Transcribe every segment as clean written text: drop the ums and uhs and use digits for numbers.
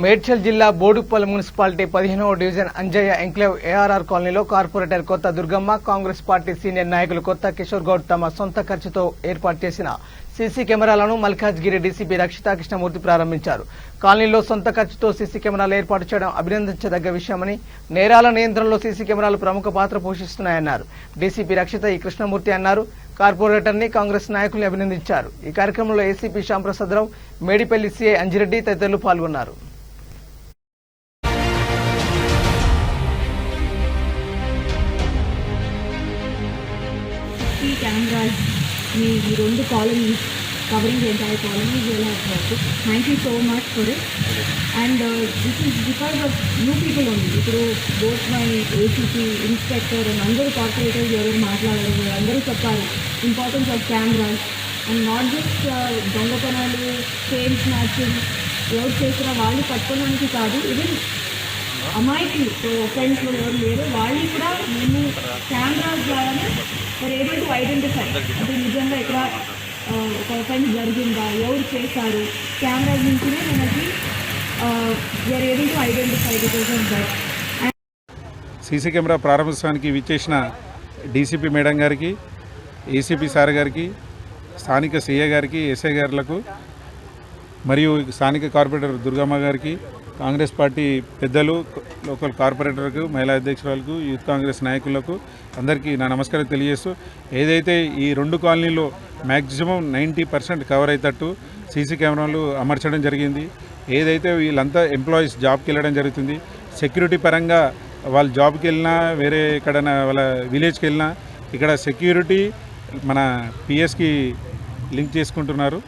మేడ్చల్ జిల్లా బోడుప్పల్ మున్సిపాలిటీ 15వ division Anjaiah enclave ARR కాలనీలో కార్పొరేటర్ కొత్త దుర్గమ్మ, కాంగ్రెస్ పార్టీ సీనియర్ నాయకులు కొత్త కిషోర్ గౌడ్ తమ సొంత ఖర్చుతో ఏర్పాటు చేసిన సీసీ కెమెరాలను మల్కాజ్గిరి డీసీపీ రక్షితా కృష్ణమూర్తి ప్రారంభించారు. కాలనీలో సొంత ఖర్చుతో సీసీ కెమెరాలు ఏర్పాటు చేయడం అభినందించదగ్గ విషయమని, నేరాల నియంత్రణలో సీసీ కెమెరాలు ప్రముఖ పాత్ర పోషిస్తున్నాయన్నారు. డీసీపీ రక్షిత ఈ కృష్ణమూర్తి అన్నారు. కార్పొరేటర్ ని కాంగ్రెస్ నాయకుల్ని అభినందించారు. ఈ కార్యక్రమంలో ఏసీపీ శ్యాంప్రసాదరావు, మేడిపల్లి సీఐ అంజిరెడ్డి తదితరులు పాల్గొన్నారు. Cameras in the colonies, covering the entire colony, we will have worked. Thank you so much for it. And this is because of you people only. So both my ACP, inspector and under corporators, you are under importance of cameras and not just Dongapanalu, chain snatching, ఎవరు చేసిన వాళ్ళు పట్టుకోవడానికి కాదు, even అమాయకులు ఫ్రెండ్స్లో ఎవరు లేరు వాళ్ళు కూడా మేము కెమెరాస్ ద్వారానే ఫర్ ఏబుల్ టు ఐడెంటిఫై, అంటే నిజంగా ఇక్కడ ఒక అఫెన్స్ జరిగిందా, ఎవరు చేశారు, కెమెరాస్ నుంచినే మనకి we are able to identify because of that. CC camera ప్రారంభోత్సవానికి విచ్చేసిన డీసీపీ మేడం గారికి, ఏసీపీ సార్ గారికి, స్థానిక సీఏ గారికి, ఎస్ఐ గారులకు మరియు స్థానిక కార్పొరేటర్ దుర్గమ్మ గారికి, కాంగ్రెస్ పార్టీ పెద్దలు, లోకల్ కార్పొరేటర్కు, మహిళా అధ్యక్షురాలకు, యూత్ కాంగ్రెస్ నాయకులకు అందరికీ నా నమస్కారం తెలియజేస్తూ, ఏదైతే ఈ 2 కాలనీలో మ్యాక్సిమం 90% కవర్ అయ్యేటట్టు సీసీ కెమెరాలు అమర్చడం జరిగింది. ఏదైతే వీళ్ళంతా ఎంప్లాయీస్ జాబ్కి వెళ్ళడం జరుగుతుంది, సెక్యూరిటీ పరంగా వాళ్ళు జాబ్కి వెళ్ళినా, వేరే ఎక్కడైనా వాళ్ళ విలేజ్కి వెళ్ళినా ఇక్కడ సెక్యూరిటీ మన పిఎస్కి లింక్ చేసుకుంటున్నారు.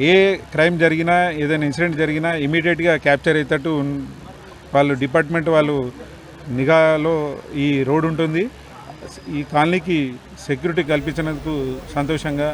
ఏ క్రైమ్ జరిగినా, ఏదైనా ఇన్సిడెంట్ జరిగినా ఇమీడియట్గా క్యాప్చర్ అయ్యేటట్టు వాళ్ళు డిపార్ట్మెంట్ వాళ్ళు నిఘాలో ఈ రోడ్ ఉంటుంది. ఈ కాలనీకి సెక్యూరిటీ కల్పించినందుకు సంతోషంగా